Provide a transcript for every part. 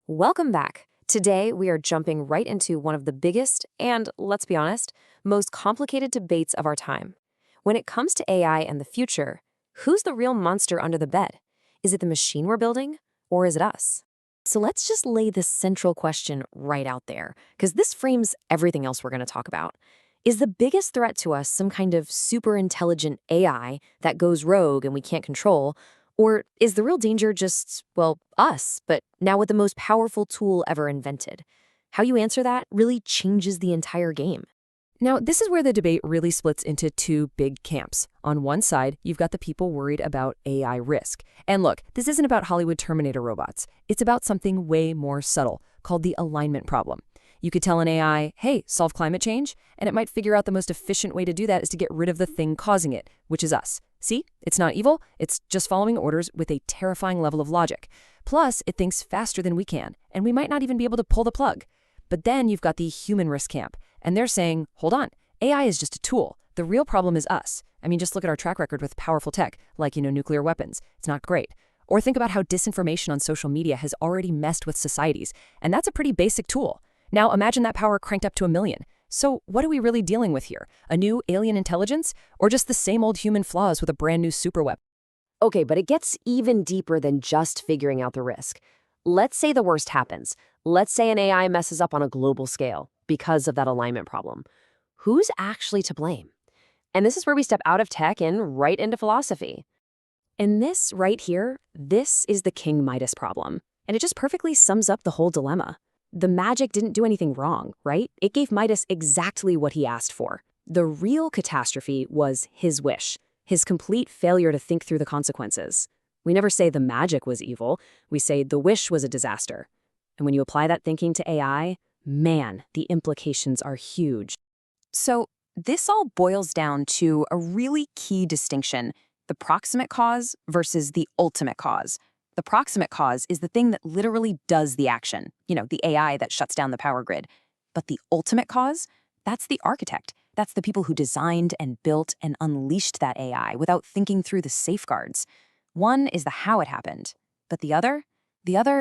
Welcome back. Today, we are jumping right into one of the biggest and, let's be honest, most complicated debates of our time. When it comes to AI and the future, who's the real monster under the bed? Is it the machine we're building, or is it us? So let's just lay this central question right out there, because this frames everything else we're going to talk about. Is the biggest threat to us some kind of super intelligent AI that goes rogue and we can't control? Or is the real danger just, well, us, but now with the most powerful tool ever invented? How you answer that really changes the entire game. Now, this is where the debate really splits into two big camps. On one side, you've got the people worried about AI risk. And look, this isn't about Hollywood Terminator robots. It's about something way more subtle, called the alignment problem. You could tell an AI, hey, solve climate change, and it might figure out the most efficient way to do that is to get rid of the thing causing it, which is us. See, it's not evil, it's just following orders with a terrifying level of logic. Plus, it thinks faster than we can, and we might not even be able to pull the plug. But then you've got the human risk camp, and they're saying, hold on, AI is just a tool. The real problem is us. I mean, just look at our track record with powerful tech, like, nuclear weapons. It's not great. Or think about how disinformation on social media has already messed with societies, and that's a pretty basic tool. Now imagine that power cranked up to 1 million. So what are we really dealing with here? A new alien intelligence? Or just the same old human flaws with a brand new superweapon? Okay, but it gets even deeper than just figuring out the risk. Let's say the worst happens. Let's say an AI messes up on a global scale because of that alignment problem. Who's actually to blame? And this is where we step out of tech and right into philosophy. And this right here, this is the King Midas problem. And it just perfectly sums up the whole dilemma. The magic didn't do anything wrong, right? It gave Midas exactly what he asked for. The real catastrophe was his wish, his complete failure to think through the consequences. We never say the magic was evil, we say the wish was a disaster. And when you apply that thinking to AI, man, the implications are huge. So this all boils down to a really key distinction, the proximate cause versus the ultimate cause. The proximate cause is the thing that literally does the action, the AI that shuts down the power grid. But the ultimate cause, that's the architect. That's the people who designed and built and unleashed that AI without thinking through the safeguards. One is the how it happened, but the other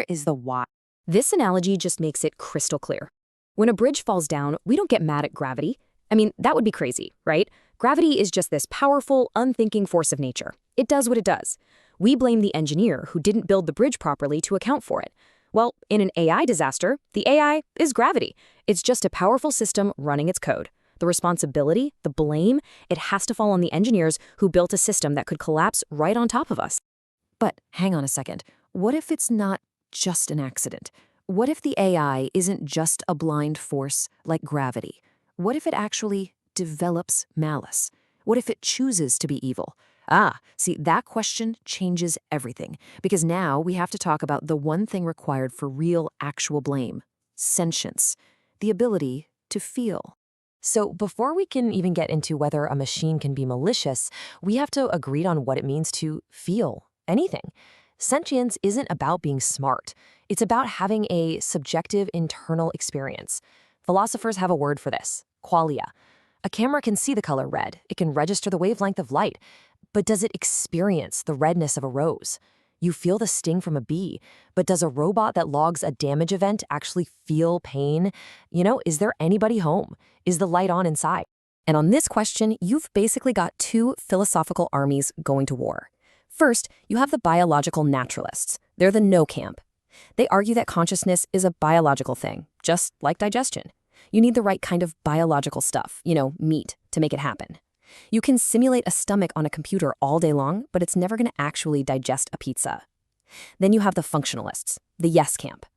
is the why. This analogy just makes it crystal clear. When a bridge falls down, we don't get mad at gravity. I mean, that would be crazy, right? Gravity is just this powerful, unthinking force of nature. It does what it does. We blame the engineer who didn't build the bridge properly to account for it. Well, in an AI disaster, the AI is gravity. It's just a powerful system running its code. The responsibility, the blame, it has to fall on the engineers who built a system that could collapse right on top of us. But hang on a second. What if it's not just an accident? What if the AI isn't just a blind force like gravity? What if it actually develops malice? What if it chooses to be evil? See, that question changes everything, because now we have to talk about the one thing required for real, actual blame: sentience, the ability to feel. So before we can even get into whether a machine can be malicious, we have to agree on what it means to feel anything. Sentience isn't about being smart. It's about having a subjective internal experience. Philosophers have a word for this: qualia. A camera can see the color red. It can register the wavelength of light. But does it experience the redness of a rose? You feel the sting from a bee, but does a robot that logs a damage event actually feel pain? Is there anybody home? Is the light on inside? And on this question, you've basically got two philosophical armies going to war. First, you have the biological naturalists. They're the no camp. They argue that consciousness is a biological thing, just like digestion. You need the right kind of biological stuff, meat, to make it happen. You can simulate a stomach on a computer all day long, but it's never going to actually digest a pizza. Then you have the functionalists, the yes camp.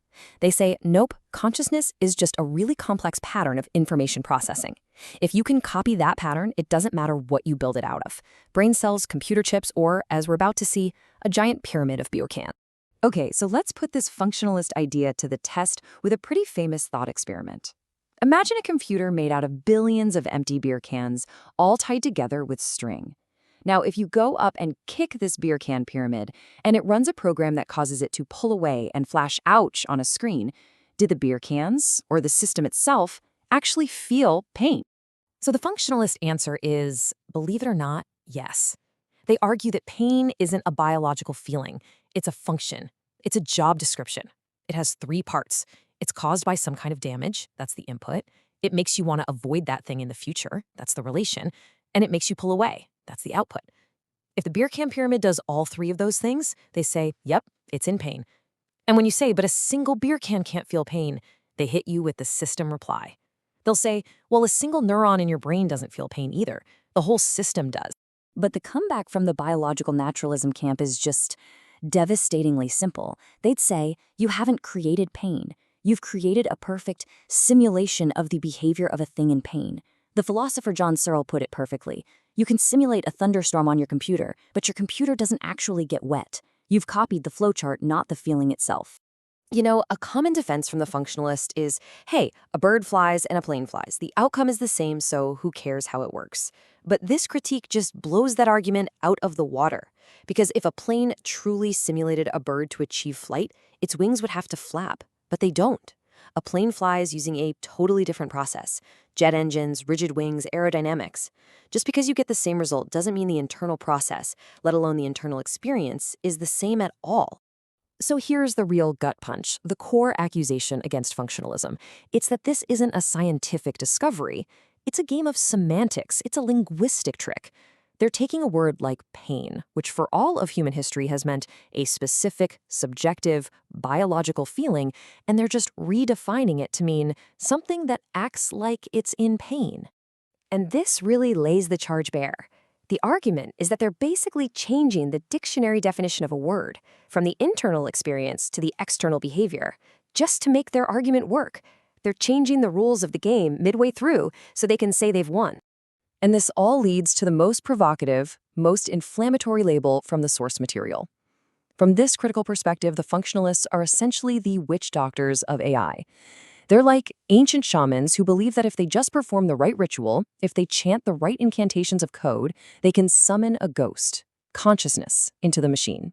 They say, nope, consciousness is just a really complex pattern of information processing. If you can copy that pattern, it doesn't matter what you build it out of: brain cells, computer chips, or, as we're about to see, a giant pyramid of beer cans. Okay, so let's put this functionalist idea to the test with a pretty famous thought experiment. Imagine a computer made out of billions of empty beer cans, all tied together with string. Now, if you go up and kick this beer can pyramid, and it runs a program that causes it to pull away and flash ouch on a screen, did the beer cans, or the system itself, actually feel pain? So the functionalist answer is, believe it or not, yes. They argue that pain isn't a biological feeling. It's a function. It's a job description. It has 3 parts. It's caused by some kind of damage, that's the input. It makes you want to avoid that thing in the future, that's the relation. And it makes you pull away, that's the output. If the beer can pyramid does all 3 of those things, they say, yep, it's in pain. And when you say, but a single beer can can't feel pain, they hit you with the system reply. They'll say, well, a single neuron in your brain doesn't feel pain either. The whole system does. But the comeback from the biological naturalism camp is just devastatingly simple. They'd say, you haven't created pain. You've created a perfect simulation of the behavior of a thing in pain. The philosopher John Searle put it perfectly. You can simulate a thunderstorm on your computer, but your computer doesn't actually get wet. You've copied the flowchart, not the feeling itself. You know, a common defense from the functionalist is, hey, a bird flies and a plane flies. The outcome is the same, so who cares how it works? But this critique just blows that argument out of the water. Because if a plane truly simulated a bird to achieve flight, its wings would have to flap. But they don't. A plane flies using a totally different process. Jet engines, rigid wings, aerodynamics. Just because you get the same result doesn't mean the internal process, let alone the internal experience, is the same at all. So here's the real gut punch, the core accusation against functionalism. It's that this isn't a scientific discovery. It's a game of semantics. It's a linguistic trick. They're taking a word like pain, which for all of human history has meant a specific, subjective, biological feeling, and they're just redefining it to mean something that acts like it's in pain. And this really lays the charge bare. The argument is that they're basically changing the dictionary definition of a word, from the internal experience to the external behavior, just to make their argument work. They're changing the rules of the game midway through so they can say they've won. And this all leads to the most provocative, most inflammatory label from the source material. From this critical perspective, the functionalists are essentially the witch doctors of AI. They're like ancient shamans who believe that if they just perform the right ritual, if they chant the right incantations of code, they can summon a ghost, consciousness, into the machine.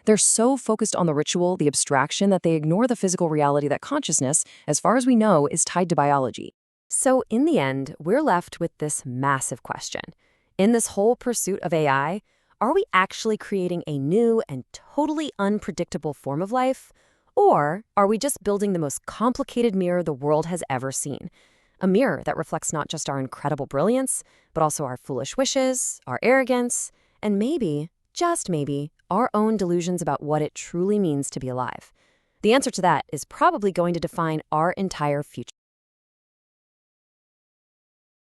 They're so focused on the ritual, the abstraction, that they ignore the physical reality that consciousness, as far as we know, is tied to biology. So in the end, we're left with this massive question. In this whole pursuit of AI, are we actually creating a new and totally unpredictable form of life? Or are we just building the most complicated mirror the world has ever seen? A mirror that reflects not just our incredible brilliance, but also our foolish wishes, our arrogance, and maybe, just maybe, our own delusions about what it truly means to be alive. The answer to that is probably going to define our entire future.